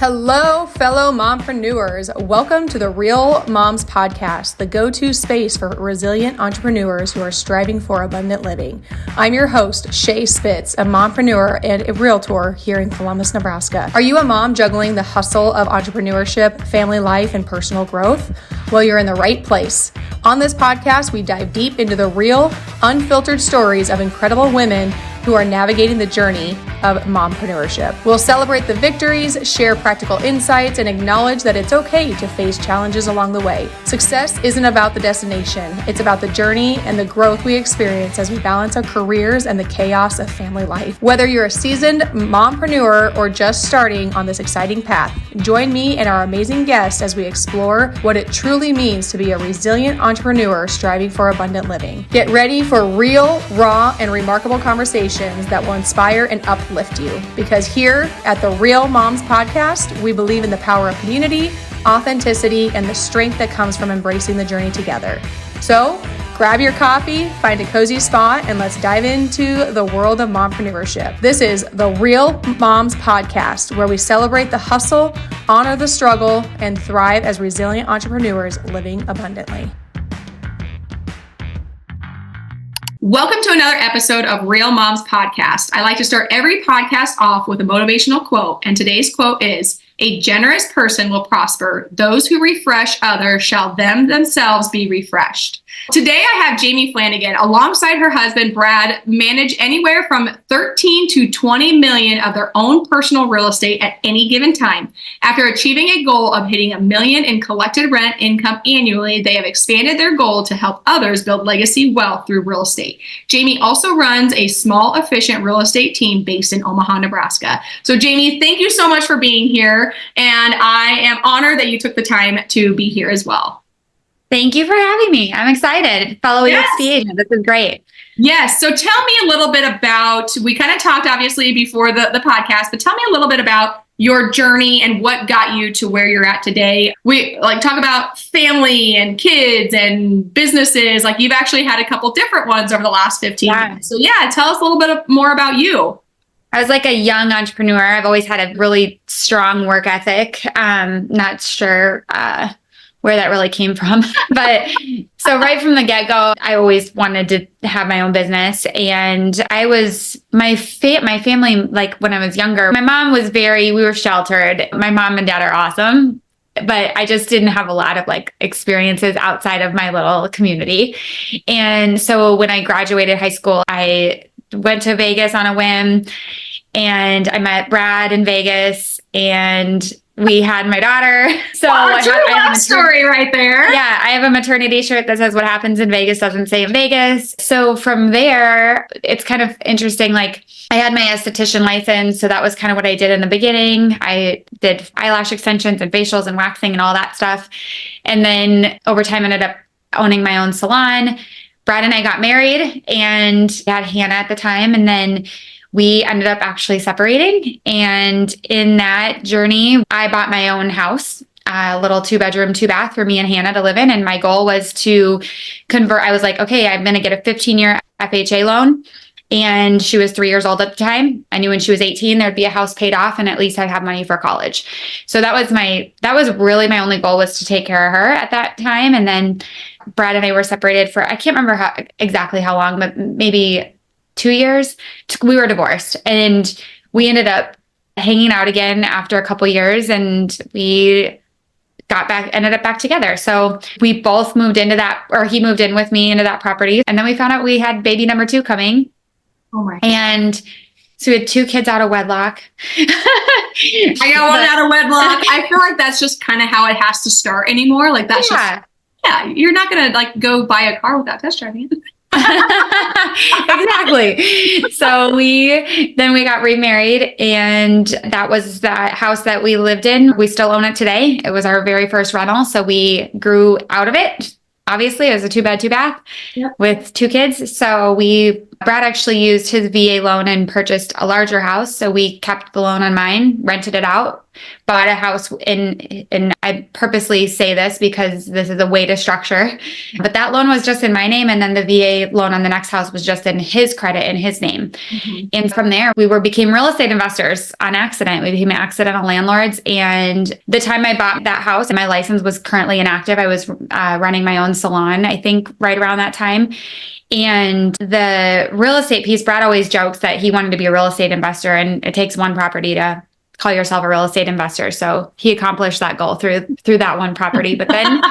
Hello, fellow mompreneurs. Welcome to the Real Moms Podcast, the go-to space for resilient entrepreneurs who are striving for abundant living. I'm your host, Shay Spitz, a mompreneur and a realtor here in Columbus, Nebraska. Are you a mom juggling the hustle of entrepreneurship, family life, and personal growth? Well, you're in the right place. On this podcast, we dive deep into the real, unfiltered stories of incredible women who are navigating the journey of mompreneurship. We'll celebrate the victories, share practical insights, and acknowledge that it's okay to face challenges along the way. Success isn't about the destination. It's about the journey and the growth we experience as we balance our careers and the chaos of family life. Whether you're a seasoned mompreneur or just starting on this exciting path, join me and our amazing guests as we explore what it truly means to be a resilient entrepreneur striving for abundant living. Get ready for real, raw, and remarkable conversations that will inspire and uplift you. Because here at the Real Moms Podcast, we believe in the power of community, authenticity, and the strength that comes from embracing the journey together. So grab your coffee, find a cozy spot, and let's dive into the world of mompreneurship. This is the Real Moms Podcast, where we celebrate the hustle, honor the struggle, and thrive as resilient entrepreneurs living abundantly. Welcome to another episode of Real Moms Podcast. I like to start every podcast off with a motivational quote, and today's quote is, "A generous person will prosper. Those who refresh others shall themselves be refreshed." Today, I have Jamie Flanagan alongside her husband, Brad, manage anywhere from 13 to 20 million of their own personal real estate at any given time. After achieving a goal of hitting $1 million in collected rent income annually, they have expanded their goal to help others build legacy wealth through real estate. Jamie also runs a small, efficient real estate team based in Omaha, Nebraska. So Jamie, thank you so much for being here. And I am honored that you took the time to be here as well. Thank you for having me. I'm excited. Follow EXP agent. This is great. Yes. So tell me a little bit about, we kind of talked obviously before the podcast, but tell me a little bit about your journey and what got you to where you're at today. We talk about family and kids and businesses. You've actually had a couple different ones over the last 15 years. So tell us a little bit more about you. I was like a young entrepreneur. I've always had a really strong work ethic. Not sure where that really came from. But so right from the get-go, I always wanted to have my own business. And I was, my family, when I was younger, my mom was we were sheltered. My mom and dad are awesome, but I just didn't have a lot of experiences outside of my little community. And so when I graduated high school, I went to Vegas on a whim, and I met Brad in Vegas, and we had my daughter. So I have a story right there. Yeah, I have a maternity shirt that says what happens in Vegas doesn't say in Vegas. So from there, it's kind of interesting. I had my esthetician license. So that was kind of what I did in the beginning. I did eyelash extensions and facials and waxing and all that stuff. And then over time, ended up owning my own salon. Brad and I got married and had Hannah at the time. And then we ended up actually separating. And in that journey, I bought my own house, a little 2-bedroom, 2-bath for me and Hannah to live in. And my goal was to convert. I was like, okay, I'm going to get a 15-year FHA loan. And she was 3 years old at the time. I knew when she was 18, there'd be a house paid off and at least I'd have money for college. So that was really my only goal, was to take care of her at that time. And then Brad and I were separated for, I can't remember exactly how long, but maybe 2 years. We were divorced and we ended up hanging out again after a couple years, and we ended up back together. So we both moved into that, or he moved in with me into that property. And then we found out we had baby number 2 coming. Oh my. And so we had 2 kids out of wedlock. I got one out of wedlock. I feel like that's just kind of how it has to start anymore. You're not going to go buy a car without test driving it. Exactly. So we got remarried, and that was that house that we lived in. We still own it today. It was our very first rental. So we grew out of it. Obviously, it was a 2-bed, 2-bath with 2 kids. So Brad actually used his VA loan and purchased a larger house. So we kept the loan on mine, rented it out. bought a house and I purposely say this because this is a way to structure, but that loan was just in my name. And then the VA loan on the next house was just in his credit in his name. And from there, became real estate investors on accident. We became accidental landlords. And the time I bought that house and my license was currently inactive, I was running my own salon, I think right around that time. And the real estate piece, Brad always jokes that he wanted to be a real estate investor, and it takes one property to call yourself a real estate investor. So he accomplished that goal through that one property. But then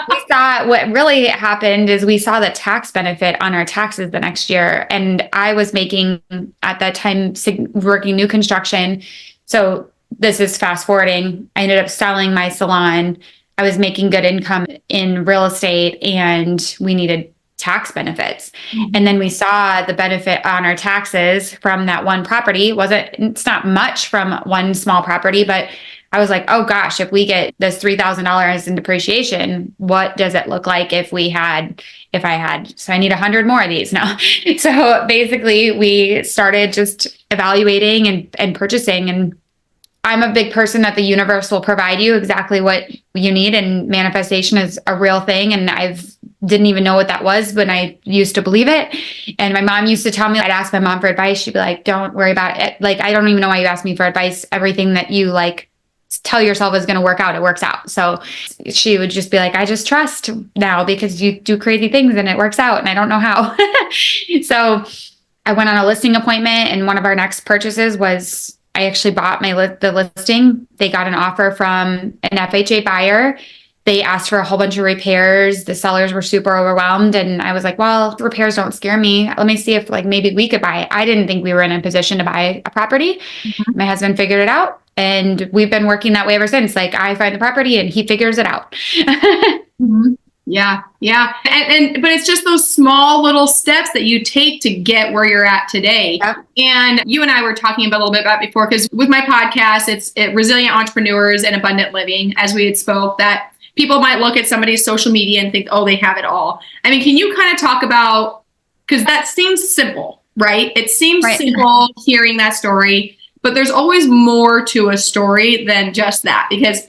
we saw what really happened is we saw the tax benefit on our taxes the next year. And I was making at that time working new construction. So this is fast forwarding. I ended up selling my salon. I was making good income in real estate and we needed tax benefits. And then we saw the benefit on our taxes from that one property. It's not much from one small property, but I was like, oh gosh, if we get this $3,000 in depreciation, what does it look like if I had, so I need 100 more of these now. So basically we started just evaluating and purchasing, and I'm a big person that the universe will provide you exactly what you need, and manifestation is a real thing. And didn't even know what that was when I used to believe it. And my mom used to tell me, I'd ask my mom for advice. She'd be like, don't worry about it. Like, I don't even know why you asked me for advice. Everything that you like tell yourself is going to work out, it works out. So she would just be like, I just trust now because you do crazy things and it works out. And I don't know how. So I went on a listing appointment, and one of our next purchases was, I actually bought the listing. They got an offer from an FHA buyer. They asked for a whole bunch of repairs. The sellers were super overwhelmed. And I was like, well, repairs don't scare me. Let me see if maybe we could buy it. I didn't think we were in a position to buy a property. My husband figured it out. And we've been working that way ever since. Like, I find the property and he figures it out. Yeah. But it's just those small little steps that you take to get where you're at today. Yep. And you and I were talking a little bit about before, because with my podcast, it's Resilient Entrepreneurs and Abundant Living, as we had spoke, that people might look at somebody's social media and think, oh, they have it all. I mean, can you kind of talk about, because that seems simple, right? It seems simple hearing that story, but there's always more to a story than just that. Because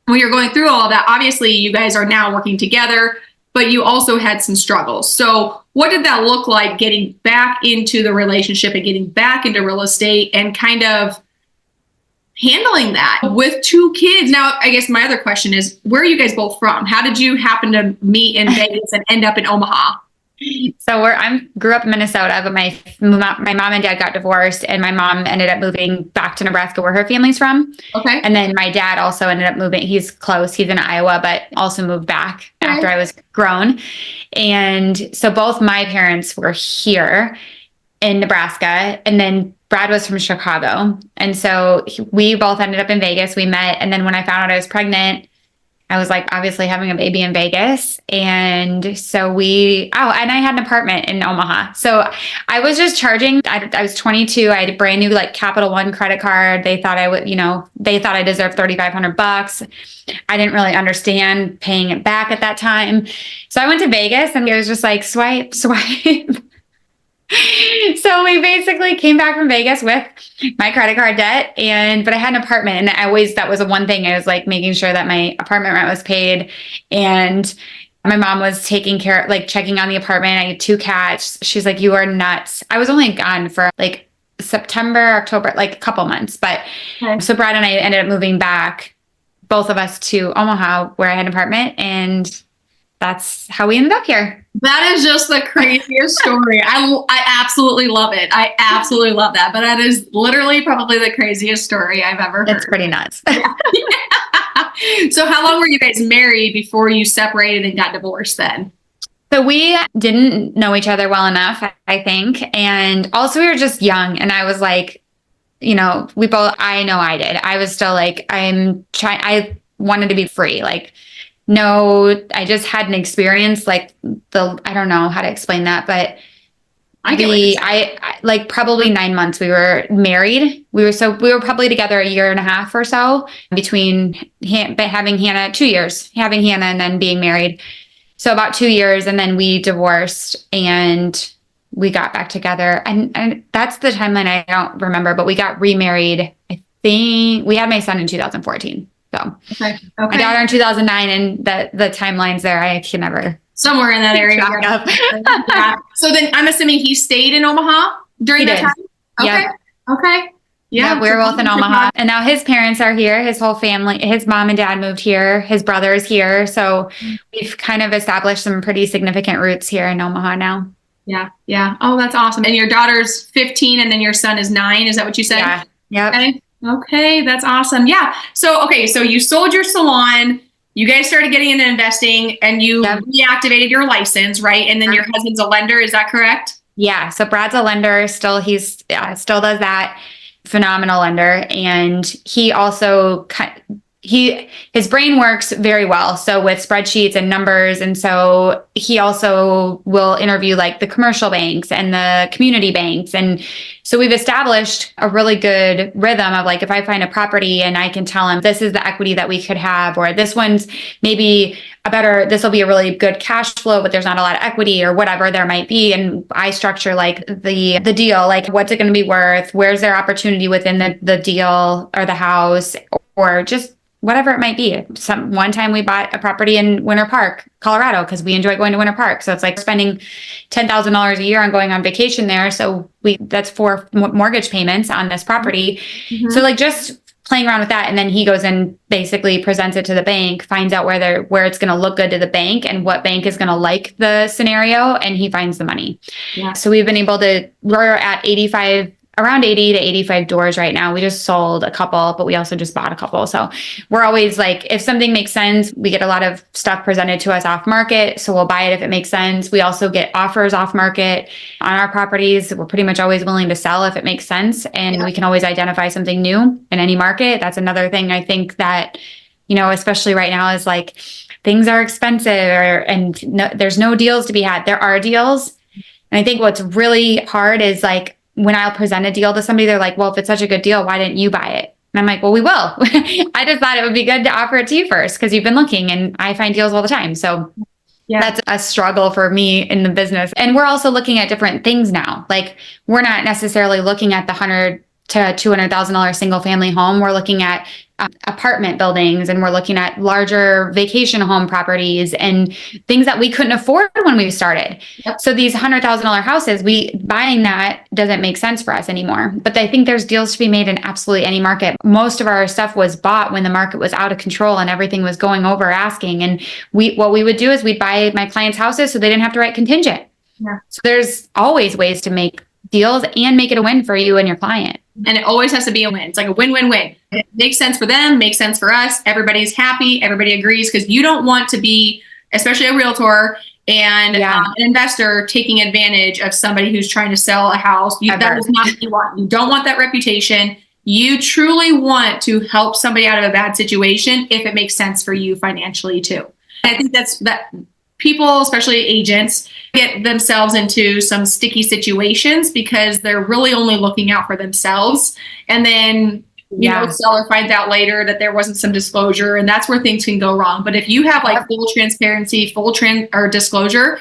when you're going through all of that, obviously you guys are now working together, but you also had some struggles. So what did that look like getting back into the relationship and getting back into real estate and kind of handling that with two kids? Now, I guess my other question is, where are you guys both from? How did you happen to meet in Vegas and end up in Omaha? So I grew up in Minnesota, but my mom and dad got divorced, and my mom ended up moving back to Nebraska, where her family's from. Okay. And then my dad also ended up moving. He's close. He's in Iowa, but also moved back after I was grown. And so both my parents were here in Nebraska, and then Brad was from Chicago. And so we both ended up in Vegas. We met. And then when I found out I was pregnant, I was like, obviously having a baby in Vegas. And so and I had an apartment in Omaha. So I was just charging. I was 22. I had a brand new Capital One credit card. They thought I deserved $3,500. I didn't really understand paying it back at that time. So I went to Vegas and it was just like swipe. So we basically came back from Vegas with my credit card debt, but I had an apartment, and that was the one thing. I was like making sure that my apartment rent was paid, and my mom was taking care, checking on the apartment. I had 2 cats. She's like, you are nuts. I was only gone for September, October, a couple months. But So Brad and I ended up moving back, both of us, to Omaha, where I had an apartment, and that's how we ended up here. That is just the craziest story. I absolutely love it. I absolutely love that. But that is literally probably the craziest story I've ever heard. It's pretty nuts. Yeah. So how long were you guys married before you separated and got divorced then? So we didn't know each other well enough, I think. And also we were just young. And I was like, I know I did. I was still I wanted to be free. No, I just had an experience I don't know how to explain that, but I probably 9 months we were married. We were probably together a year and a half or so between having Hannah, 2 years, having Hannah and then being married. So about 2 years, and then we divorced and we got back together. And that's the timeline I don't remember, but we got remarried, I think we had my son in 2014. So my daughter in 2009, and the timelines there, I can never somewhere in that area. Yeah. So then I'm assuming he stayed in Omaha during that time? Okay. Yep. Okay. Yeah, we were both in Omaha. And now his parents are here. His whole family, his mom and dad moved here. His brother is here. So we've kind of established some pretty significant roots here in Omaha now. Yeah. Yeah. Oh, that's awesome. And your daughter's 15 and then your son is 9. Is that what you said? Yeah. Yep. Okay. Okay. That's awesome. Yeah. So, okay. So you sold your salon. You guys started getting into investing and you reactivated your license, right? And then your husband's a lender. Is that correct? Yeah. So Brad's a lender. Still does that. Phenomenal lender. And he also, his brain works very well. So with spreadsheets and numbers. And so he also will interview like the commercial banks and the community banks. And so we've established a really good rhythm of like, if I find a property and I can tell him this is the equity that we could have, or this one's maybe this will be a really good cash flow, but there's not a lot of equity or whatever there might be. And I structure like the deal, like what's it going to be worth? Where's their opportunity within the deal or the house or just whatever it might be. One time we bought a property in Winter Park, Colorado, because we enjoy going to Winter Park. So it's like spending $10,000 a year on going on vacation there. So that's 4 mortgage payments on this property. Mm-hmm. So like just playing around with that. And then he goes and basically presents it to the bank, finds out where it's going to look good to the bank and what bank is going to like the scenario. And he finds the money. Yeah. So we've been able we're at around 80 to 85 doors right now. We just sold a couple, but we also just bought a couple. So we're always like, if something makes sense, we get a lot of stuff presented to us off market. So we'll buy it if it makes sense. We also get offers off market on our properties. We're pretty much always willing to sell if it makes sense. And we can always identify something new in any market. That's another thing I think that, especially right now is like things are expensive and there's no deals to be had. There are deals. And I think what's really hard is like, when I'll present a deal to somebody, they're like, well, if it's such a good deal, why didn't you buy it? And I'm like, well, we will. I just thought it would be good to offer it to you first because you've been looking and I find deals all the time. So that's a struggle for me in the business. And we're also looking at different things now. Like we're not necessarily looking at the $100,000 to $200,000 single family home. We're looking at apartment buildings and we're looking at larger vacation home properties and things that we couldn't afford when we started. Yep. So these $100,000 houses, buying that doesn't make sense for us anymore. But I think there's deals to be made in absolutely any market. Most of our stuff was bought when the market was out of control and everything was going over asking. And what we would do is we'd buy my clients' houses so they didn't have to write contingent. Yeah. So there's always ways to make deals and make it a win for you and your client. And it always has to be a win. It's like a win-win-win. It makes sense for them, makes sense for us. Everybody's happy. Everybody agrees because you don't want to be, especially a realtor and an investor, taking advantage of somebody who's trying to sell a house. That is not what you want. You don't want that reputation. You truly want to help somebody out of a bad situation if it makes sense for you financially too. And I think that people, especially agents, get themselves into some sticky situations because they're really only looking out for themselves. And then, the seller finds out later that there wasn't some disclosure and that's where things can go wrong. But if you have like full transparency, or disclosure,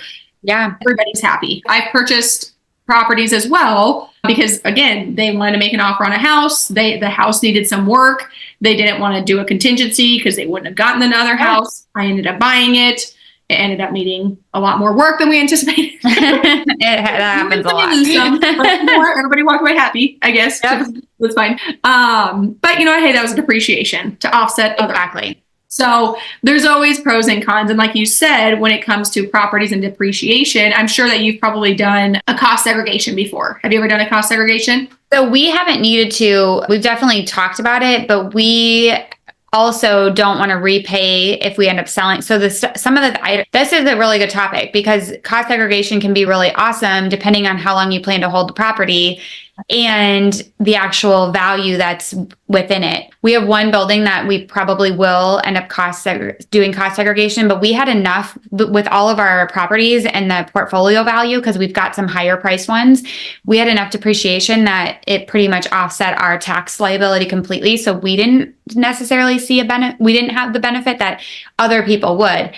everybody's happy. I've purchased properties as well because again, they wanted to make an offer on a house. The house needed some work. They didn't want to do a contingency because they wouldn't have gotten another house. I ended up buying it. It ended up needing a lot more work than we anticipated. That happens a lot. Everybody walked away happy, I guess. Yep. That's fine. But hey, that was a depreciation to offset. Exactly. So there's always pros and cons. And like you said, when it comes to properties and depreciation, I'm sure that you've probably done a cost segregation before. Have you ever done a cost segregation? So we haven't needed to. We've definitely talked about it, but we also don't want to repay if we end up selling. So this is a really good topic because cost segregation can be really awesome depending on how long you plan to hold the property and the actual value that's within it. We have one building that we probably will end up doing cost segregation, but we had enough with all of our properties and the portfolio value because we've got some higher priced ones. We had enough depreciation that it pretty much offset our tax liability completely. So we didn't necessarily see we didn't have the benefit that other people would.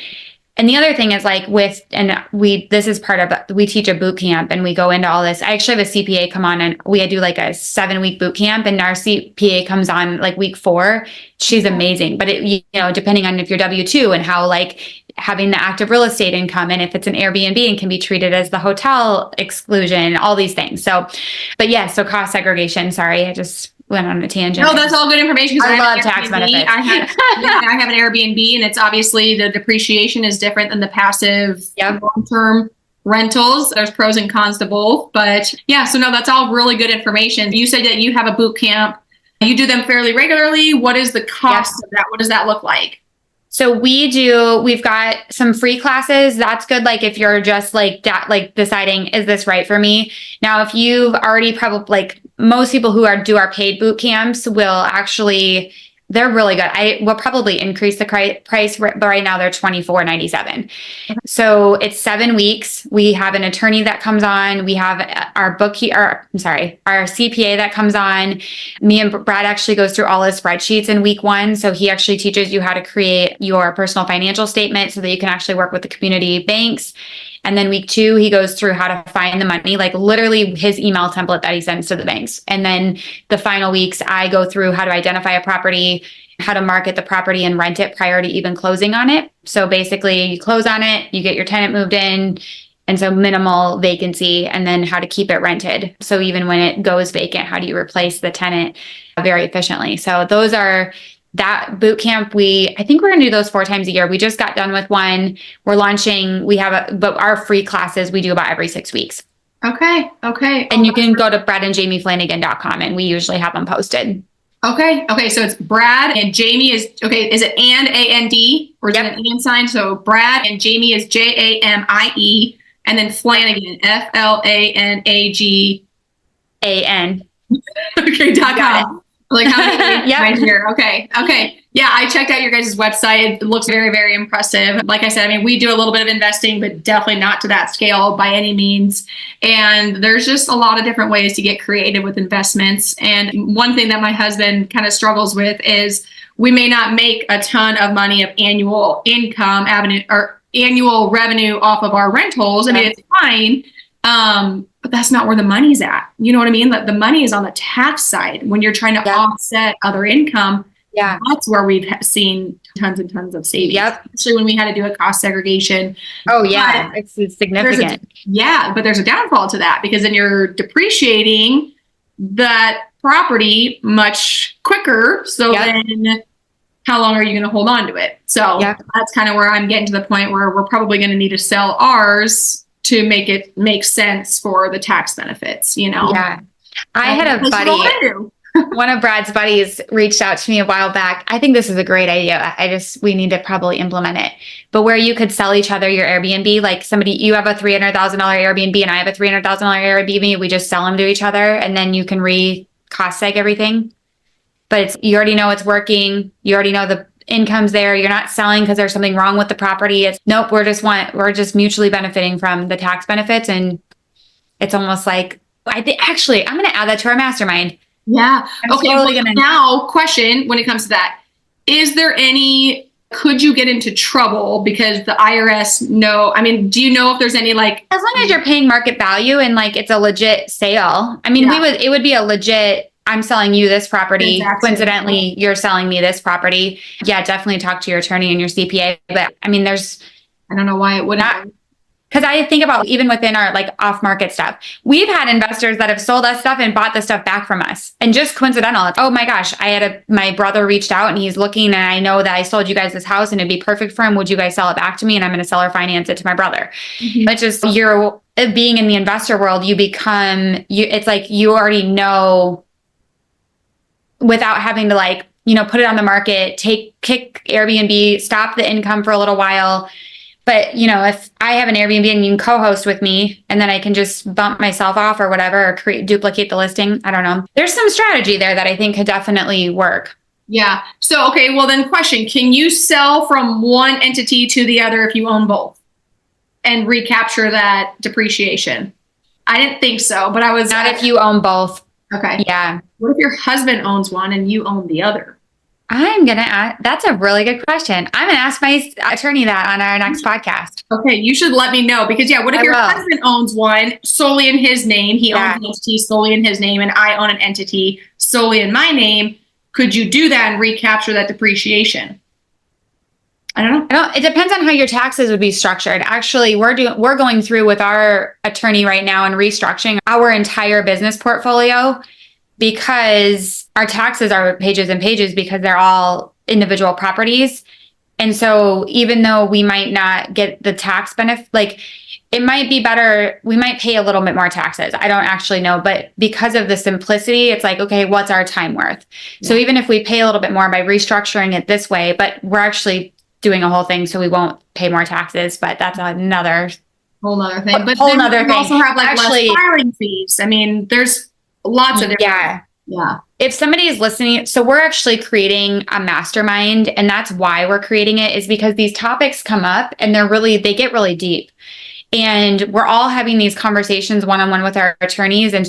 And the other thing is like this is part of, we teach a boot camp and we go into all this. I actually have a CPA come on and we do like a 7-week boot camp, and our CPA comes on like week 4. She's amazing. But depending on if you're W-2 and how like having the active real estate income, and if it's an Airbnb and can be treated as the hotel exclusion, all these things. So, but yeah, so cost segregation, sorry, I just went on a tangent. No, that's all good information. I love tax benefits. I have an Airbnb, and it's obviously the depreciation is different than the passive long-term rentals. There's pros and cons to both, but yeah, so no, that's all really good information. You said that you have a boot camp. You do them fairly regularly. What is the cost of that? What does that look like? So we've got some free classes. That's good. Like if you're just like deciding, is this right for me? Now, if you've already probably most people who do our paid boot camps will actually, they're really good. I will probably increase the price, but right now they're $24.97. So it's 7 weeks. We have an attorney that comes on. We have our CPA that comes on. Me and Brad actually goes through all his spreadsheets in week 1. So he actually teaches you how to create your personal financial statement so that you can actually work with the community banks. And then week 2, he goes through how to find the money, like literally his email template that he sends to the banks. And then the final weeks, I go through how to identify a property, how to market the property and rent it prior to even closing on it. So basically you close on it, you get your tenant moved in, and so minimal vacancy, and then how to keep it rented. So even when it goes vacant, how do you replace the tenant very efficiently? So those are that boot camp. I think we're going to do those 4 times a year. We just got done with one. We're launching. But our free classes, we do about every 6 weeks. Okay. And you can go to bradandjamieflanagan.com and we usually have them posted. Okay. So it's Brad and Jamie is, is it and A-N-D or is it an and sign? So Brad and Jamie is Jamie, and then Flanagan, Flanagan. Okay, .com. Like how many right here? Okay. Yeah, I checked out your guys' website. It looks very, very impressive. Like I said, I mean, we do a little bit of investing, but definitely not to that scale by any means. And there's just a lot of different ways to get creative with investments. And one thing that my husband kind of struggles with is we may not make a ton of money of annual income avenue or annual revenue off of our rentals. I mean, it's fine. But that's not where the money's at. You know what I mean? The money is on the tax side when you're trying to offset other income. Yeah. That's where we've seen tons and tons of savings. Yep. Especially when we had to do a cost segregation. Oh yeah. It's significant. But there's a downfall to that because then you're depreciating that property much quicker. So then how long are you going to hold on to it? So that's kind of where I'm getting to the point where we're probably going to need to sell ours to make it make sense for the tax benefits, Yeah. I had a buddy, one of Brad's buddies reached out to me a while back. I think this is a great idea. We need to probably implement it. But where you could sell each other your Airbnb, like you have a $300,000 Airbnb and I have a $300,000 Airbnb. We just sell them to each other and then you can cost seg everything. But you already know it's working. You already know the income's there. You're not selling because there's something wrong with the property. It's nope. We're just mutually benefiting from the tax benefits. And it's almost like, I'm going to add that to our mastermind. Yeah. Now question when it comes to that, could you get into trouble because the IRS do you know if there's any as long as you're paying market value and it's a legit sale. I mean, it would be a legit, I'm selling you this property. Exactly. Coincidentally, you're selling me this property. Yeah, definitely talk to your attorney and your CPA. But I mean, I don't know why it wouldn't. Because I think about even within our off-market stuff, we've had investors that have sold us stuff and bought the stuff back from us. And just coincidental, it's, oh my gosh, my brother reached out and he's looking and I know that I sold you guys this house and it'd be perfect for him. Would you guys sell it back to me? And I'm going to sell or finance it to my brother. Mm-hmm. But just you're being in the investor world, it's like you already know without having to put it on the market, kick Airbnb, stop the income for a little while. But, if I have an Airbnb and you can co-host with me and then I can just bump myself off or whatever, or duplicate the listing. I don't know. There's some strategy there that I think could definitely work. Yeah. So, okay. Well then question, can you sell from one entity to the other if you own both and recapture that depreciation? I didn't think so, but Not if you own both. Okay. Yeah. What if your husband owns one and you own the other? I'm going to ask, that's a really good question. I'm going to ask my attorney that on our next podcast. Okay, you should let me know because what if your husband owns one solely in his name? He owns an entity solely in his name and I own an entity solely in my name. Could you do that and recapture that depreciation? I don't know. It depends on how your taxes would be structured. Actually, we're going through with our attorney right now and restructuring our entire business portfolio because our taxes are pages and pages because they're all individual properties. And so even though we might not get the tax benefit, like it might be better, we might pay a little bit more taxes. I don't actually know, but because of the simplicity, it's like, okay, what's our time worth? Yeah. So even if we pay a little bit more by restructuring it this way, but we're actually doing a whole thing so we won't pay more taxes, but that's another whole nother thing. But whole nother thing. Also have like less filing fees. I mean, there's lots of different. Yeah. If somebody is listening, so we're actually creating a mastermind, and that's why we're creating it, is because these topics come up and they get really deep. And we're all having these conversations one-on-one with our attorneys and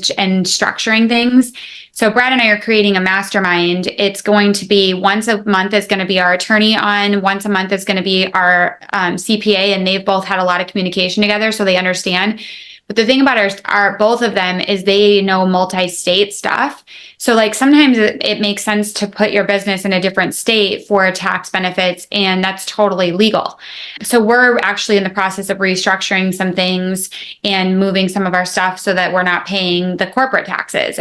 structuring things. So Brad and I are creating a mastermind. It's going to be once a month is going to be our attorney on, once a month is going to be our CPA, and they've both had a lot of communication together, so they understand. But the thing about our both of them is they know multi-state stuff. So like sometimes it makes sense to put your business in a different state for tax benefits, and that's totally legal. So we're actually in the process of restructuring some things and moving some of our stuff so that we're not paying the corporate taxes,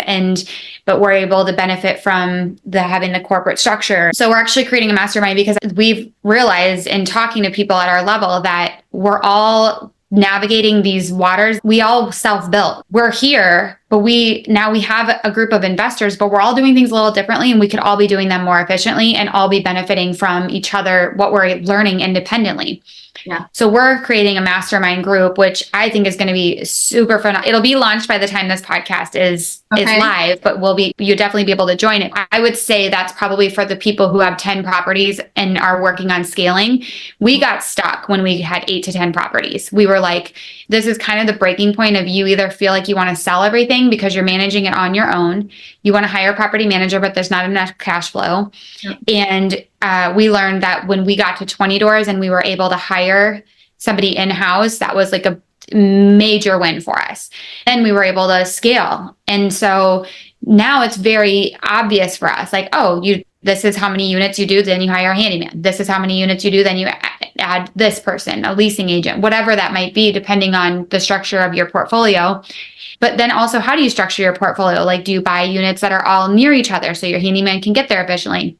but we're able to benefit from having the corporate structure. So we're actually creating a mastermind because we've realized in talking to people at our level that we're all navigating these waters. We all self-built. We're here, but we have a group of investors, but we're all doing things a little differently, and we could all be doing them more efficiently and all be benefiting from each other, what we're learning independently. Yeah. So we're creating a mastermind group, which I think is going to be super fun. It'll be launched by the time this podcast is live, but you'll definitely be able to join it. I would say that's probably for the people who have 10 properties and are working on scaling. We got stuck when we had 8 to 10 properties. We were like, this is kind of the breaking point of you either feel like you want to sell everything because you're managing it on your own. You want to hire a property manager, but there's not enough cash flow. Yep. And we learned that when we got to 20 doors and we were able to hire somebody in-house, that was like a major win for us. Then we were able to scale. And so now it's very obvious for us, like, this is how many units you do, then you hire a handyman. This is how many units you do, then you add this person, a leasing agent, whatever that might be, depending on the structure of your portfolio. But then also, how do you structure your portfolio? Like, do you buy units that are all near each other so your handyman can get there efficiently?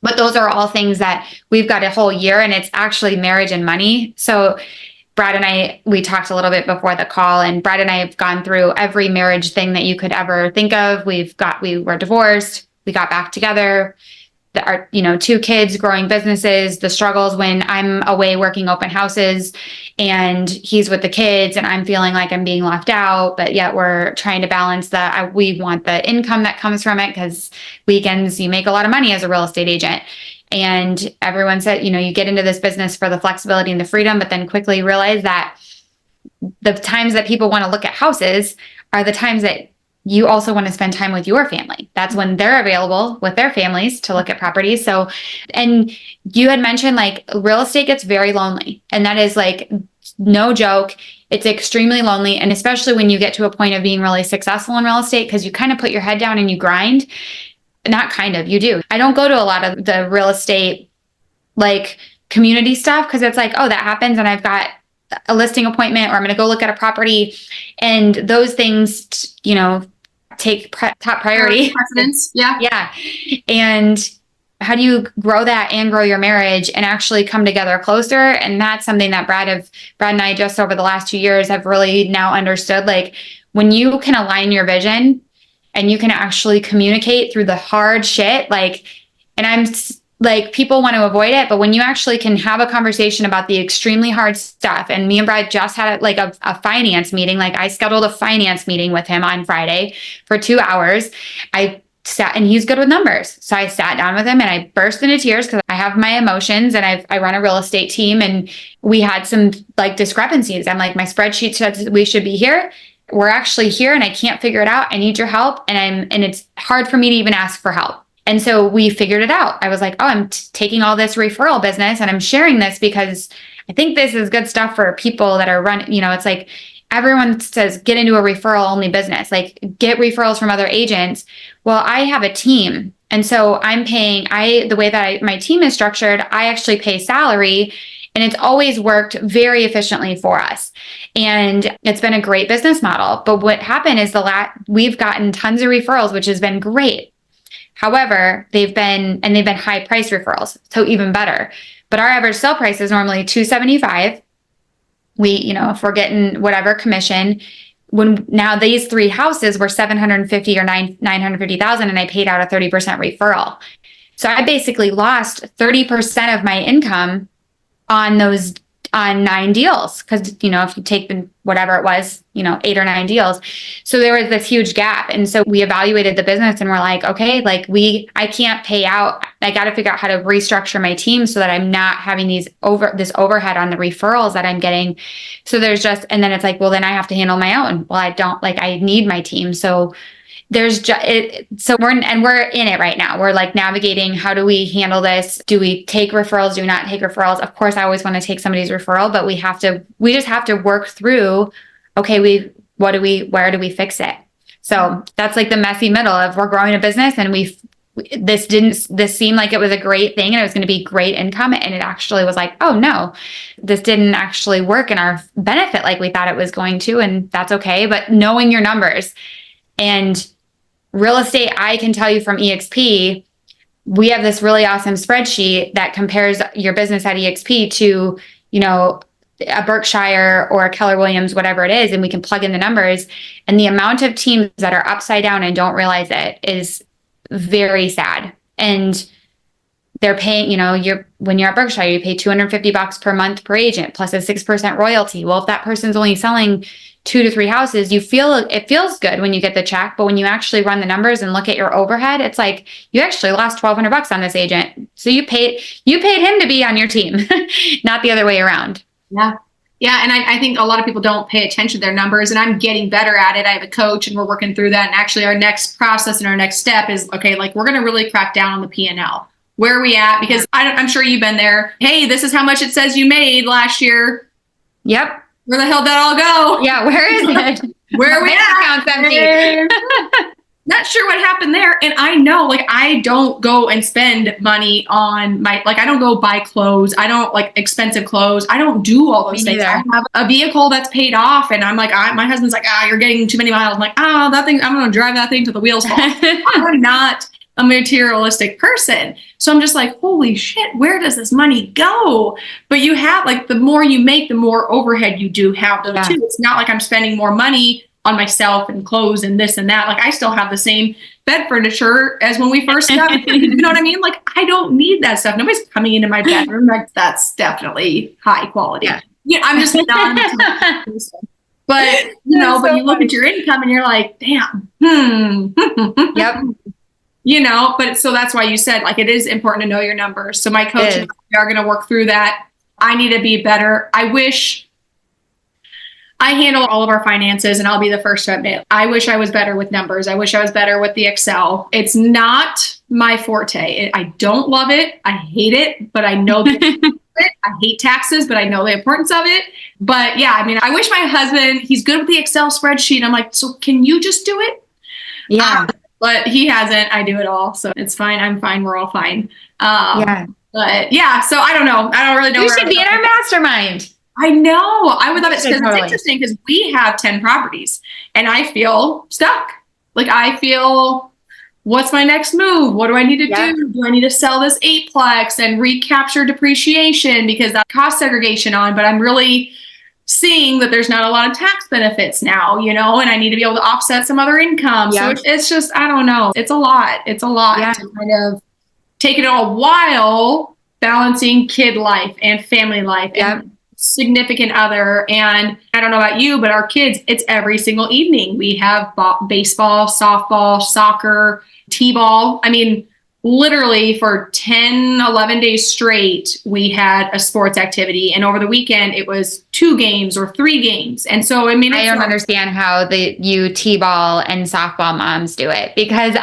But those are all things that we've got a whole year, and it's actually marriage and money. So Brad and I, we talked a little bit before the call, and Brad and I have gone through every marriage thing that you could ever think of. We were divorced, we got back together, our 2 kids, growing businesses, the struggles when I'm away working open houses and he's with the kids and I'm feeling like I'm being left out, but yet we're trying to balance we want the income that comes from it, because weekends you make a lot of money as a real estate agent. And everyone said, you get into this business for the flexibility and the freedom, but then quickly realize that the times that people want to look at houses are the times that you also want to spend time with your family. That's when they're available with their families to look at properties. So, and you had mentioned like real estate gets very lonely, and that is like no joke. It's extremely lonely. And especially when you get to a point of being really successful in real estate, because you kind of put your head down and you grind. Not kind of, you do. I don't go to a lot of the real estate like community stuff because it's like, that happens and I've got a listing appointment, or I'm going to go look at a property, and those things, take top priority. Precedence. Yeah. Yeah. And how do you grow that and grow your marriage and actually come together closer? And that's something that Brad and I just over the last 2 years have really now understood. Like, when you can align your vision and you can actually communicate through the hard shit, and I'm like, people want to avoid it, but when you actually can have a conversation about the extremely hard stuff, and me and Brad just had a finance meeting, like I scheduled a finance meeting with him on Friday for 2 hours. I sat, and he's good with numbers. So I sat down with him and I burst into tears because I have my emotions, and I run a real estate team, and we had some discrepancies. I'm like, my spreadsheet says we should be here. We're actually here and I can't figure it out. I need your help. And it's hard for me to even ask for help. And so we figured it out. I was like, oh, I'm taking all this referral business and I'm sharing this because I think this is good stuff for people that are running, it's like everyone says, get into a referral only business, like get referrals from other agents. Well, I have a team. And so I'm paying, the way that my team is structured, I actually pay salary, and it's always worked very efficiently for us. And it's been a great business model. But what happened is we've gotten tons of referrals, which has been great. However, they've been high price referrals, so even better. But our average sale price is normally $275. If we're getting whatever commission, when now these 3 houses were $750 or $950,000, and I paid out a 30% referral. So I basically lost 30% of my income on 9 deals. Cause if you take whatever it was, 8 or 9 deals. So there was this huge gap. And so we evaluated the business and we're like, okay, I can't pay out. I got to figure out how to restructure my team so that I'm not having this overhead on the referrals that I'm getting. So and then it's like, well, then I have to handle my own. Well, I need my team. So so we're in it right now. We're like navigating, how do we handle this? Do we take referrals? Do we not take referrals? Of course, I always want to take somebody's referral, but we just have to work through, okay, where do we fix it? So that's like the messy middle of we're growing a business and this seemed like it was a great thing and it was going to be great income. And it actually was like, oh no, this didn't actually work in our benefit like we thought it was going to. And that's okay. But knowing your numbers and real estate, I can tell you from EXP, we have this really awesome spreadsheet that compares your business at EXP to, a Berkshire or a Keller Williams, whatever it is, and we can plug in the numbers. And the amount of teams that are upside down and don't realize it is very sad. And they're paying, when you're at Berkshire, you pay $250 per month per agent plus a 6% royalty. Well, if that person's only selling 2 to 3 houses, it feels good when you get the check, but when you actually run the numbers and look at your overhead, it's like you actually lost $1,200 on this agent. So you paid him to be on your team, not the other way around. Yeah. Yeah. And I think a lot of people don't pay attention to their numbers, and I'm getting better at it. I have a coach and we're working through that. And actually our next process and our next step is, okay, like we're going to really crack down on the P&L. Where are we at? Because I'm sure you've been there. Hey, this is how much it says you made last year. Yep. Where the hell did that all go? Yeah, where is it? Where are we at? Account's empty. Not sure what happened there. And I know, I don't go and spend money on I don't go buy clothes. I don't expensive clothes. I don't do all those things. I have a vehicle that's paid off, and I'm like, my husband's like, you're getting too many miles. I'm like, that thing, I'm going to drive that thing till the wheels fall. I'm not a materialistic person. So I'm just like, holy shit, where does this money go? But you have the more you make, the more overhead you do have though too. It's not like I'm spending more money on myself and clothes and this and that. I still have the same bed furniture as when we first got, you know what I mean? I don't need that stuff. Nobody's coming into my bedroom. That's definitely high quality. Yeah, I'm just not. But but you look at your income and you're like, damn. Yep. But so that's why you said it is important to know your numbers. So my coach and I are going to work through that. I need to be better. I wish I handle all of our finances, and I'll be the first to admit, I wish I was better with numbers. I wish I was better with the Excel. It's not my forte. I don't love it. I hate it, but I know that I hate taxes, but I know the importance of it. But yeah, I wish my husband, he's good with the Excel spreadsheet. I'm like, so can you just do it? Yeah. But he hasn't. I do it all. So it's fine. I'm fine. We're all fine. But yeah, so I don't know. I don't really know. You should be in our mastermind. I know. I would love it because it's interesting because we have 10 properties and I feel stuck. I feel, what's my next move? What do I need to do? Do I need to sell this 8-plex and recapture depreciation because that cost segregation on? But I'm really seeing that there's not a lot of tax benefits now, and I need to be able to offset some other income. So it's just, I don't know. It's a lot. It's a lot to kind of take it all while balancing kid life and family life and significant other. And I don't know about you, but our kids, it's every single evening. We have baseball, softball, soccer, t-ball. literally for 10, 11 days straight, we had a sports activity. And over the weekend, it was 2 games or 3 games. And so, I mean, I don't understand how you T-ball and softball moms do it, because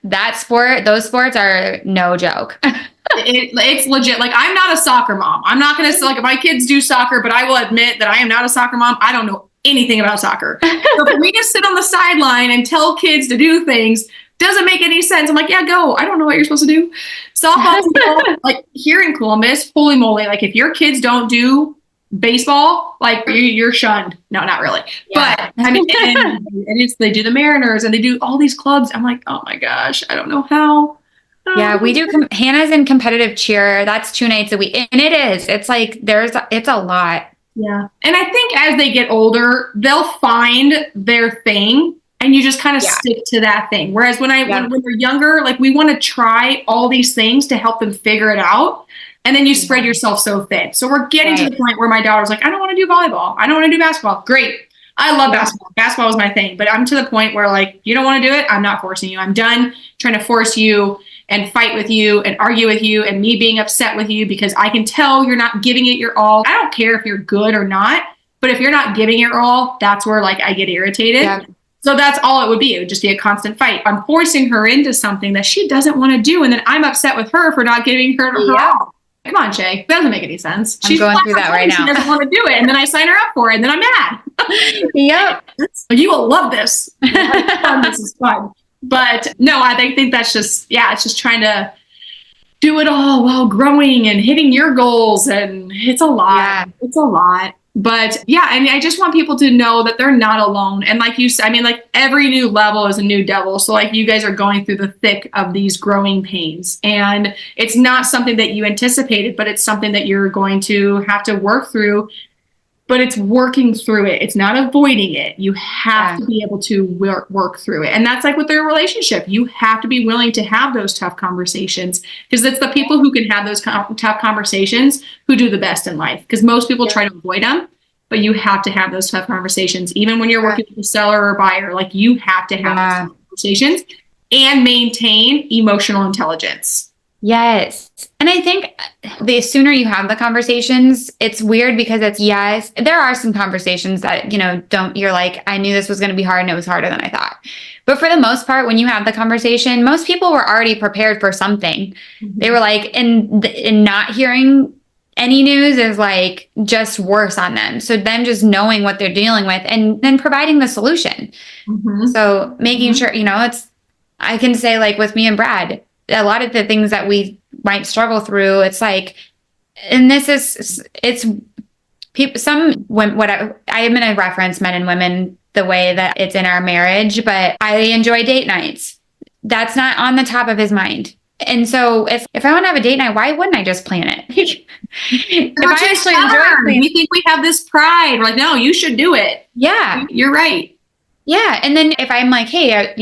those sports are no joke. It's legit. Like, I'm not a soccer mom. I'm not going to say, like, my kids do soccer, but I will admit that I am not a soccer mom. I don't know anything about soccer. So for me to sit on the sideline and tell kids to do things doesn't make any sense. I'm like, yeah, go. I don't know what you're supposed to do. Softball, like here in Columbus, holy moly. Like, if your kids don't do baseball, like you're shunned. No, not really. Yeah. But I mean, and they do the Mariners and they do all these clubs. I'm like, oh my gosh, I don't know how. Yeah, we do. Hannah's in competitive cheer. That's 2 nights a week. And it's like, it's a lot. Yeah. And I think as they get older, they'll find their thing and you just kind of stick to that thing. Whereas when they're younger, like, we want to try all these things to help them figure it out. And then you spread yourself so thin. So we're getting to the point where my daughter's like, I don't want to do volleyball. I don't want to do basketball. Great. I love basketball. Basketball is my thing. But I'm to the point where, like, you don't want to do it. I'm not forcing you. I'm done trying to force you and fight with you and argue with you and me being upset with you because I can tell you're not giving it your all. I don't care if you're good or not, but if you're not giving it your all, that's where, like, I get irritated. Yeah. So that's all it would be. It would just be a constant fight. I'm forcing her into something that she doesn't want to do. And then I'm upset with her for not giving her her all. Come on, Shay. That doesn't make any sense. She's going through that right now. She doesn't want to do it. And then I sign her up for it. And then I'm mad. Yep. You will love this. This is fun. But no, I think that's just, it's just trying to do it all while growing and hitting your goals. And it's a lot. Yeah. It's a lot. But yeah, I mean, I just want people to know that they're not alone. And like you said, I mean, like, every new level is a new devil. So, like, you guys are going through the thick of these growing pains. And it's not something that you anticipated, but it's something that you're going to have to work through. But it's working through it. It's not avoiding it. You have to be able to work through it. And that's like with their relationship. You have to be willing to have those tough conversations, because it's the people who can have those tough conversations who do the best in life. Because most people try to avoid them, but you have to have those tough conversations. Even when you're working with a seller or buyer, like, you have to have those tough conversations and maintain emotional intelligence. Yes. And I think the sooner you have the conversations, it's weird because there are some conversations that, you're like, I knew this was going to be hard and it was harder than I thought. But for the most part, when you have the conversation, most people were already prepared for something. Mm-hmm. They were like, and not hearing any news is like just worse on them. So them just knowing what they're dealing with and then providing the solution. Mm-hmm. So making sure, I can say, like, with me and Brad, a lot of the things that we might struggle through, it's like, and it's people, I'm going to reference men and women the way that it's in our marriage, but I enjoy date nights. That's not on the top of his mind. And so if I want to have a date night, why wouldn't I just plan it? If I actually enjoy it. We think we have this pride. We're like, no, you should do it. Yeah. You're right. Yeah. And then if I'm like, hey,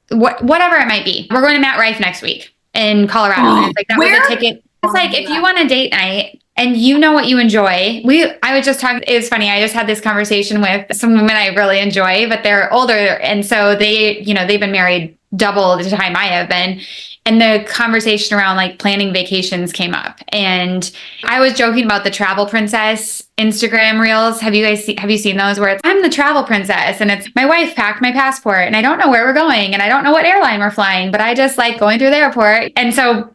whatever it might be, we're going to Mount Rife next week in Colorado. And it's like, that was a ticket. It's like, if you want a date night and you know what you enjoy, I was just talking, it was funny. I just had this conversation with some women I really enjoy, but they're older. And so they've been married double the time I have been. And the conversation around, like, planning vacations came up. And I was joking about the travel princess Instagram reels. Have you seen those where it's, I'm the travel princess and it's, my wife packed my passport and I don't know where we're going and I don't know what airline we're flying, but I just like going through the airport. And so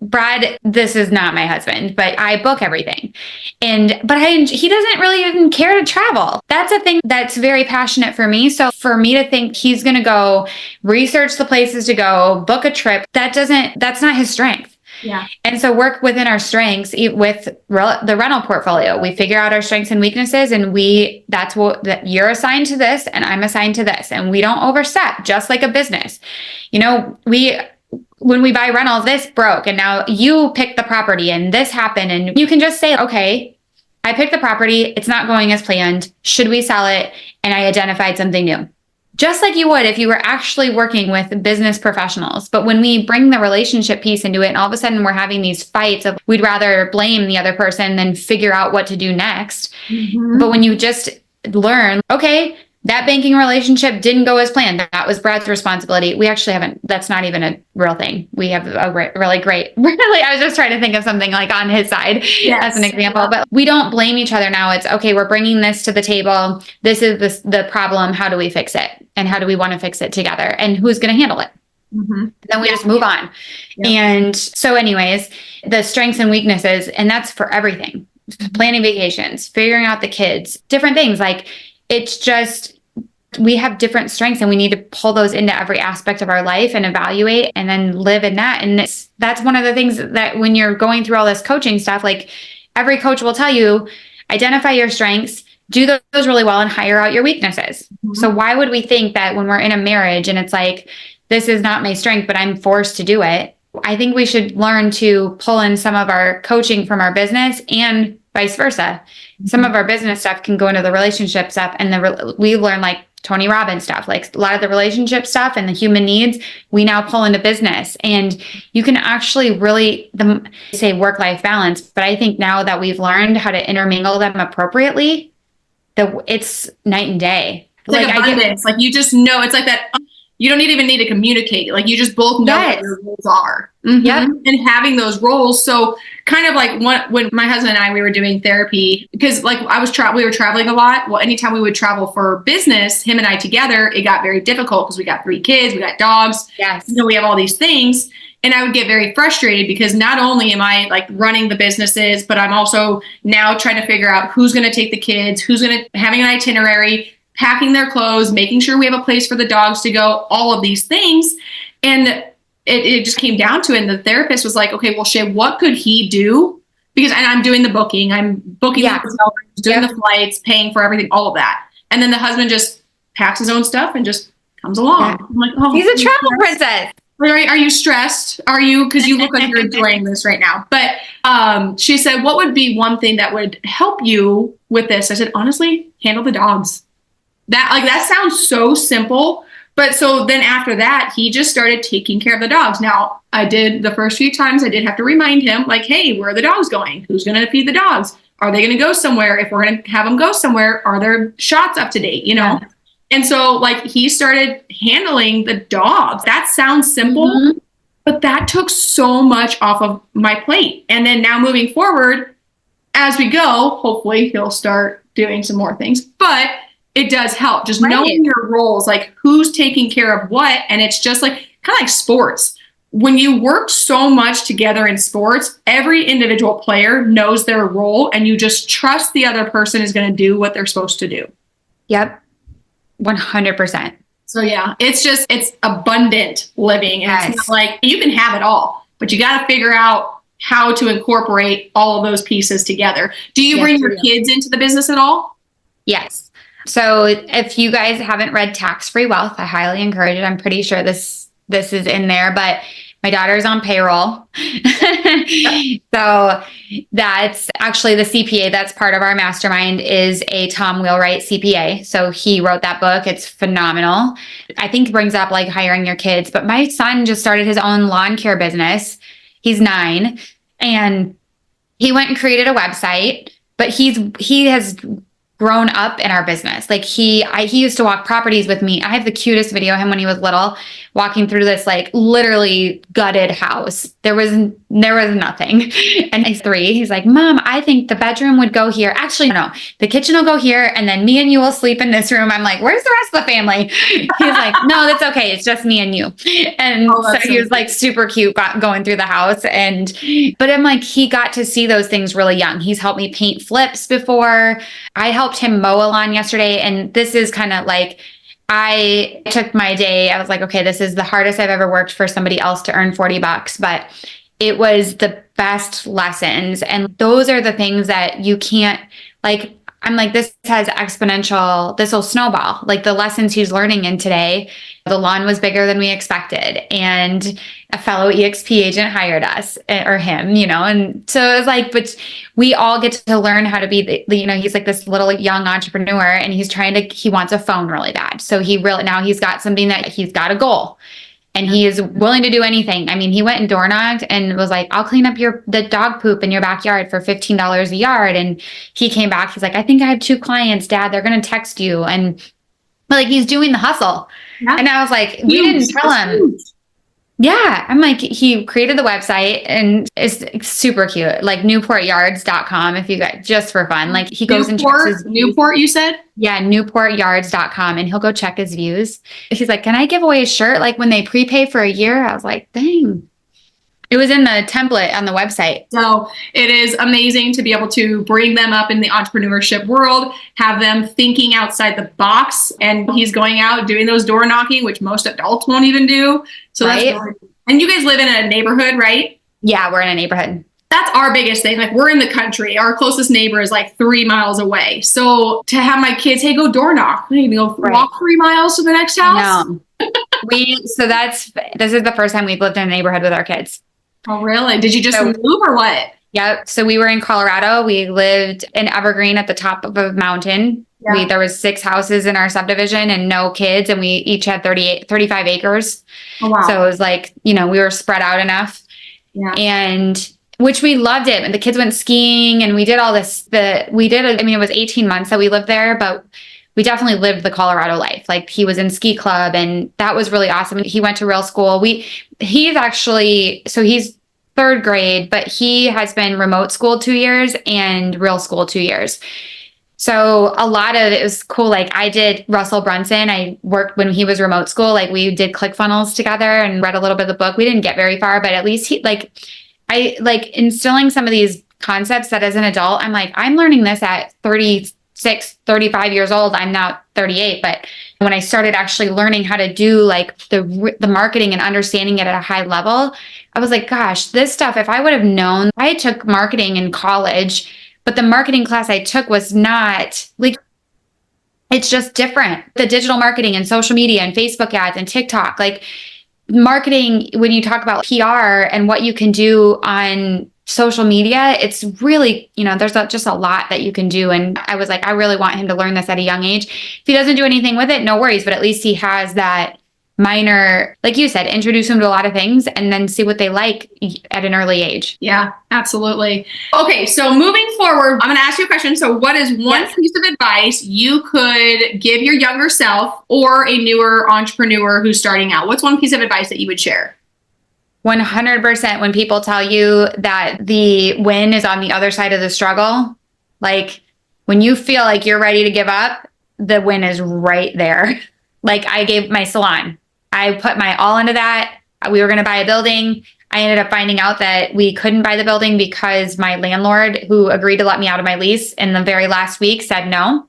Brad, this is not my husband, but I book everything. But he doesn't really even care to travel. That's a thing that's very passionate for me. So for me to think he's going to go research the places to go, book a trip, that's not his strength. Yeah. And so work within our strengths with the rental portfolio. We figure out our strengths and weaknesses, and that you're assigned to this and I'm assigned to this, and we don't overstep, just like a business. When we buy rentals, this broke and now you picked the property and this happened, and you can just say, okay, I picked the property. It's not going as planned. Should we sell it? And I identified something new. Just like you would if you were actually working with business professionals. But when we bring the relationship piece into it, and all of a sudden we're having these fights of we'd rather blame the other person than figure out what to do next. Mm-hmm. But when you just learn, okay, That banking relationship didn't go as planned. That was Brad's responsibility. We actually haven't, that's not even a real thing. We have a really great, really, I was just trying to think of something like on his side as an example, but we don't blame each other now. It's okay, we're bringing this to the table. This is the problem. How do we fix it? And how do we want to fix it together? And who's going to handle it? Then we just move on. And so anyways, the strengths and weaknesses, and that's for everything, planning vacations, figuring out the kids, different things. Like, it's just, we have different strengths and we need to pull those into every aspect of our life and evaluate and then live in that. And that's one of the things that when you're going through all this coaching stuff, like every coach will tell you, identify your strengths, do those really well and hire out your weaknesses. So why would we think that when we're in a marriage and it's like, this is not my strength, but I'm forced to do it? I think we should learn to pull in some of our coaching from our business and vice versa. Some of our business stuff can go into the relationship stuff, and we learn like Tony Robbins stuff, like a lot of the relationship stuff and the human needs, we now pull into business. And you can actually really say work-life balance, but I think now that we've learned how to intermingle them appropriately, it's night and day. Like abundance. Like you just know, it's like that. You don't even need to communicate. Like you just both know what your roles are. And having those roles. So kind of like when my husband and I, we were doing therapy, because like we were traveling a lot. Well, anytime we would travel for business, him and I together, it got very difficult because we got 3 kids, we got dogs. We have all these things. And I would get very frustrated because not only am I like running the businesses, but I'm also now trying to figure out who's going to take the kids, who's going to having an itinerary, packing their clothes, making sure we have a place for the dogs to go, all of these things. And it just came down to it. And the therapist was like, okay, well, Shay, what could he do? Because I'm doing the booking, I'm booking the hotel, doing the flights, paying for everything, all of that. And then the husband just packs his own stuff and just comes along. I'm like, oh, he's a travel princess. Are you stressed? Are you, because you look like you're enjoying this right now. But she said, what would be one thing that would help you with this? I said, honestly, handle the dogs. That sounds so simple, but so then after that, he just started taking care of the dogs. Now, the first few times I did have to remind him, like, hey, where are the dogs going? Who's going to feed the dogs? Are they going to go somewhere? If we're going to have them go somewhere, are their shots up to date, you know? And so like he started handling the dogs. That sounds simple, but that took so much off of my plate. And then now moving forward, as we go, hopefully he'll start doing some more things, but it does help just knowing your roles, like who's taking care of what. And it's just like kind of like sports. When you work so much together in sports, every individual player knows their role and you just trust the other person is going to do what they're supposed to do. Yep. 100%. So yeah, it's abundant living. And it's not like you can have it all, but you got to figure out how to incorporate all of those pieces together. Do you bring your kids into the business at all? Yes. So if you guys haven't read Tax-Free Wealth, I highly encourage it. I'm pretty sure this is in there, but my daughter's on payroll. So that's actually the CPA that's part of our mastermind is a Tom Wheelwright CPA. So he wrote that book. It's phenomenal. I think it brings up like hiring your kids, but my son just started his own lawn care business. He's 9 and he went and created a website, but he has grown up in our business. Like he used to walk properties with me. I have the cutest video of him when he was little, walking through this like literally gutted house. There was nothing. And he's 3. He's like, Mom, I think the bedroom would go here. Actually, no, the kitchen will go here. And then me and you will sleep in this room. I'm like, where's the rest of the family? He's like, no, that's okay. It's just me and you. And so he was like super cute going through the house. But I'm like, he got to see those things really young. He's helped me paint flips before. I helped him mow a lawn yesterday. And this is kind of like, I took my day. I was like, okay, this is the hardest I've ever worked for somebody else to earn $40, but it was the best lessons. And those are the things that you can't like, I'm like, this will snowball. Like the lessons he's learning in today, the lawn was bigger than we expected. And a fellow EXP agent hired us or him, you know? And so it was like, but we all get to learn how to be he's like this little young entrepreneur and he wants a phone really bad. So now he's got something that he's got a goal. And he is willing to do anything. I mean, he went and door knocked and was like, I'll clean up the dog poop in your backyard for $15 a yard. And he came back. He's like, I think I have 2 clients, Dad. They're going to text you. And Like he's doing the hustle. Yeah. And I was like, we didn't tell him. Yeah. I'm like, he created the website and it's super cute. Like newportyards.com if you got just for fun. Like he goes and checks his Newport, you said? Yeah, newportyards.com and he'll go check his views. He's like, can I give away a shirt like when they prepay for a year? I was like, dang. It was in the template on the website. So it is amazing to be able to bring them up in the entrepreneurship world, have them thinking outside the box. And he's going out doing those door knocking, which most adults won't even do. So right? that's really cool. And you guys live in a neighborhood, right? Yeah, we're in a neighborhood. That's our biggest thing. Like we're in the country. Our closest neighbor is like 3 miles away. So to have my kids, hey, go door knock. You can go walk 3 miles to the next house. No. This is the first time we've lived in a neighborhood with our kids. Oh, really? Did you just move or what? Yep. So we were in Colorado. We lived in Evergreen at the top of a mountain. Yeah. There was 6 houses in our subdivision and no kids. And we each had 35 acres. Oh, wow. So it was like, we were spread out enough. Yeah. And which we loved it. And the kids went skiing and we did all this. It was 18 months that we lived there, but we definitely lived the Colorado life. Like he was in ski club and that was really awesome. He went to real school. He's 3rd grade, but he has been remote school 2 years and real school 2 years. So a lot of it was cool. Like I did Russell Brunson. I worked when he was remote school. Like we did ClickFunnels together and read a little bit of the book. We didn't get very far, but at least I instilling some of these concepts that as an adult, I'm like, I'm learning this at 36, 35 years old. I'm now 38. But when I started actually learning how to do like the marketing and understanding it at a high level, I was like, gosh, this stuff, if I would have known, I took marketing in college, but the marketing class I took was not like, it's just different. The digital marketing and social media and Facebook ads and TikTok, like marketing, when you talk about PR and what you can do on social media, it's really, there's just a lot that you can do. And I was like, I really want him to learn this at a young age. If he doesn't do anything with it, no worries, but at least he has that minor, like you said, introduce him to a lot of things and then see what they like at an early age. Yeah, absolutely. Okay, so moving forward, I'm going to ask you a question. So what is one piece of advice you could give your younger self or a newer entrepreneur who's starting out? What's one piece of advice that you would share? 100%. When people tell you that the win is on the other side of the struggle, like when you feel like you're ready to give up, the win is right there. Like I gave my salon. I put my all into that. We were going to buy a building. I ended up finding out that we couldn't buy the building because my landlord, who agreed to let me out of my lease in the very last week, said no.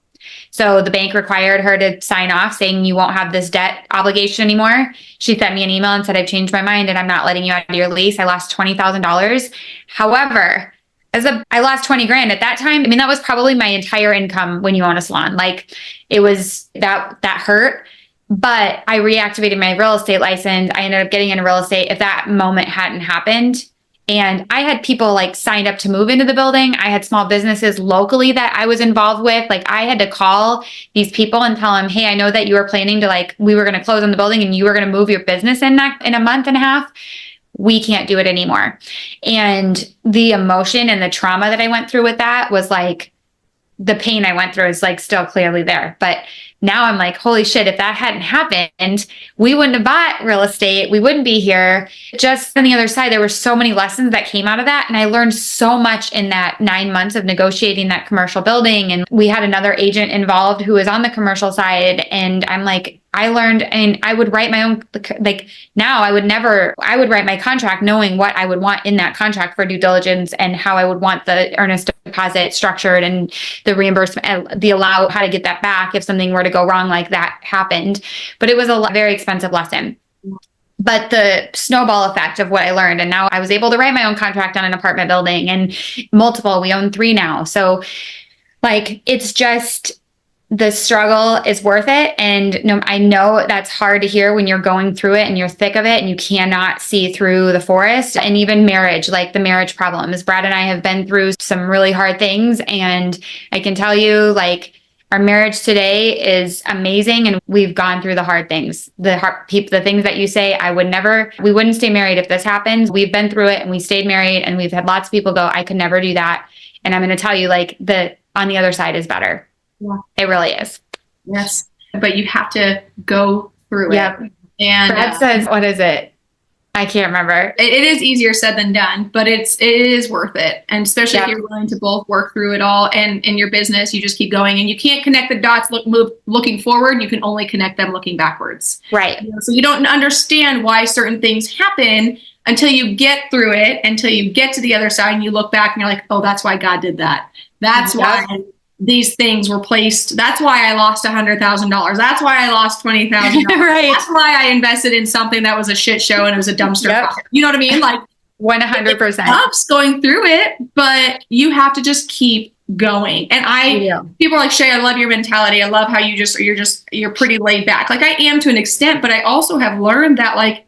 So the bank required her to sign off saying you won't have this debt obligation anymore. She sent me an email and said, I've changed my mind and I'm not letting you out of your lease. I lost $20,000. However, I lost 20 grand at that time. I mean, that was probably my entire income when you own a salon. Like it was that hurt. But I reactivated my real estate license. I ended up getting into real estate if that moment hadn't happened. And I had people like signed up to move into the building. I had small businesses locally that I was involved with. Like I had to call these people and tell them, hey, I know that you were planning to we were going to close on the building and you were going to move your business in a month and a half. We can't do it anymore. And the emotion and the trauma that I went through with that was like, the pain I went through is like still clearly there. But now I'm like, holy shit, if that hadn't happened, we wouldn't have bought real estate. We wouldn't be here. Just on the other side, there were so many lessons that came out of that. And I learned so much in that 9 months of negotiating that commercial building. And we had another agent involved who was on the commercial side. And I'm like, I learned, and I would write my own, now I would write my contract knowing what I would want in that contract for due diligence and how I would want the earnest deposit structured and the reimbursement, how to get that back if something were to go wrong like that happened. But it was a very expensive lesson. But the snowball effect of what I learned, and now I was able to write my own contract on an apartment building and multiple, we own 3 now. So it's just, the struggle is worth it. And I know that's hard to hear when you're going through it and you're thick of it and you cannot see through the forest. And even marriage, like the marriage problems. Brad and I have been through some really hard things. And I can tell you, our marriage today is amazing. And we've gone through the hard things, the things that you say, we wouldn't stay married if this happened. We've been through it and we stayed married and we've had lots of people go, I could never do that. And I'm going to tell you, on the other side is better. Yeah. It really is. Yes. but you have to go through it. And Brad says, what is it? I can't remember. It is easier said than done, but it is worth it. And especially if you're willing to both work through it all, and in your business, you just keep going, and you can't connect the dots looking forward. You can only connect them looking backwards. Right. So you don't understand why certain things happen until you get through it, until you get to the other side and you look back and you're like, oh, that's why God did that. That's why these things were placed. That's why I lost $100,000. That's why I lost $20,000. Right. That's why I invested in something that was a shit show and it was a dumpster fire. You know what I mean? Like 100%. It sucks going through it, but you have to just keep going. And people are like, Shay, I love your mentality. I love how you're pretty laid back. Like I am to an extent, but I also have learned that like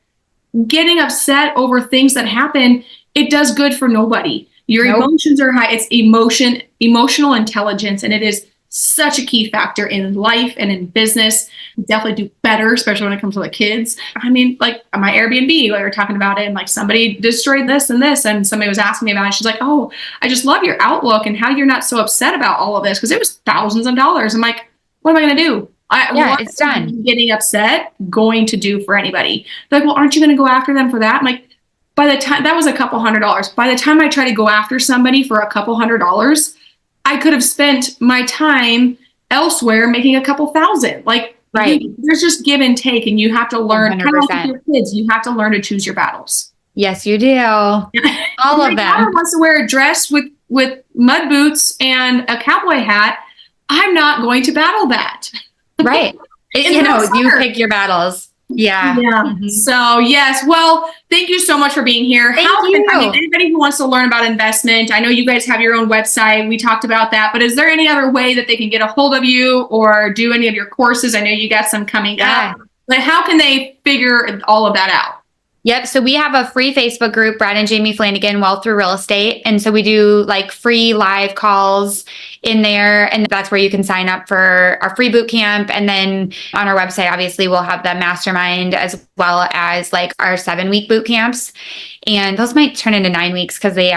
getting upset over things that happen, it does good for nobody. Your emotions are high. It's emotional intelligence, and it is such a key factor in life and in business. You definitely do better, especially when it comes to the kids. I mean, like my Airbnb, we were talking about it, and like somebody destroyed this and this, and somebody was asking me about it. She's like, oh, I just love your outlook and how you're not so upset about all of this, because it was thousands of dollars. I'm like, what am I going to do? It's done. Getting upset going to do for anybody? They're like, well, aren't you going to go after them for that? I'm like, by the time that was a couple $100s. By the time I try to go after somebody for a couple $100s, I could have spent my time elsewhere making a couple thousand. Like, there's just give and take, and you have to learn. Kind of like your kids, you have to learn to choose your battles. Yes, you do. All of them. My wants to wear a dress with mud boots and a cowboy hat. I'm not going to battle that. Right. You pick your battles. Yeah. Mm-hmm. So yes. Well, thank you so much for being here. Anybody who wants to learn about investment, I know you guys have your own website. We talked about that, but is there any other way that they can get a hold of you or do any of your courses? I know you got some coming up. Like, how can they figure all of that out? Yep. So we have a free Facebook group, Brad and Jamie Flanagan, Wealth Through Real Estate. And so we do like free live calls in there. And that's where you can sign up for our free boot camp. And then on our website, obviously, we'll have the Mastermind as well as like our 7-week boot camps. And those might turn into 9 weeks because the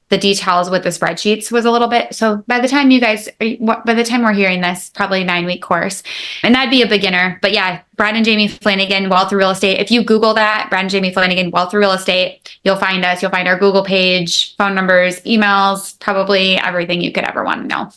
details with the spreadsheets was a little bit. So by the time we're hearing this, probably a 9-week course. And that'd be a beginner. But yeah, Brad and Jamie Flanagan, Wealth Through Real Estate. If you Google that, Brad and Jamie Flanagan, Wealth Through Real Estate, you'll find us. You'll find our Google page, phone numbers, emails, probably everything you could ever want to know.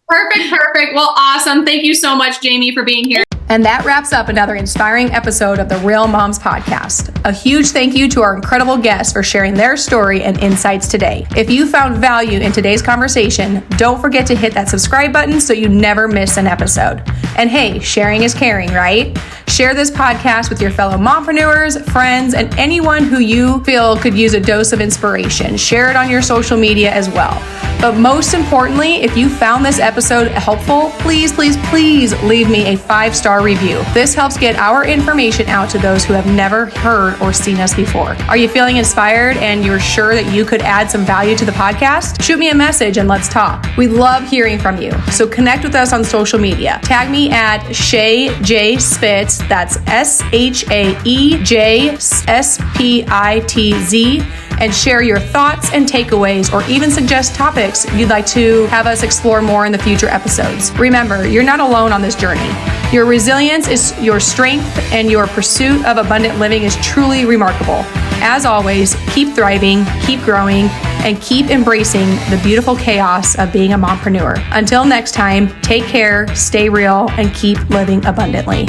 Perfect. Well, awesome. Thank you so much, Jamie, for being here. And that wraps up another inspiring episode of the Real Moms Podcast. A huge thank you to our incredible guests for sharing their story and insights today. If you found value in today's conversation, don't forget to hit that subscribe button so you never miss an episode. And hey, sharing is caring, right? Share this podcast with your fellow mompreneurs, friends, and anyone who you feel could use a dose of inspiration. Share it on your social media as well. But most importantly, if you found this episode helpful, please leave me a 5-star review. This helps get our information out to those who have never heard or seen us before. Are you feeling inspired and you're sure that you could add some value to the podcast? Shoot me a message and let's talk. We love hearing from you. So connect with us on social media. Tag me at Shay J Spitz. That's ShaeJSpitz. And share your thoughts and takeaways, or even suggest topics you'd like to have us explore more in the future episodes. Remember, you're not alone on this journey. Your resilience is your strength, and your pursuit of abundant living is truly remarkable. As always, keep thriving, keep growing, and keep embracing the beautiful chaos of being a mompreneur. Until next time, take care, stay real, and keep living abundantly.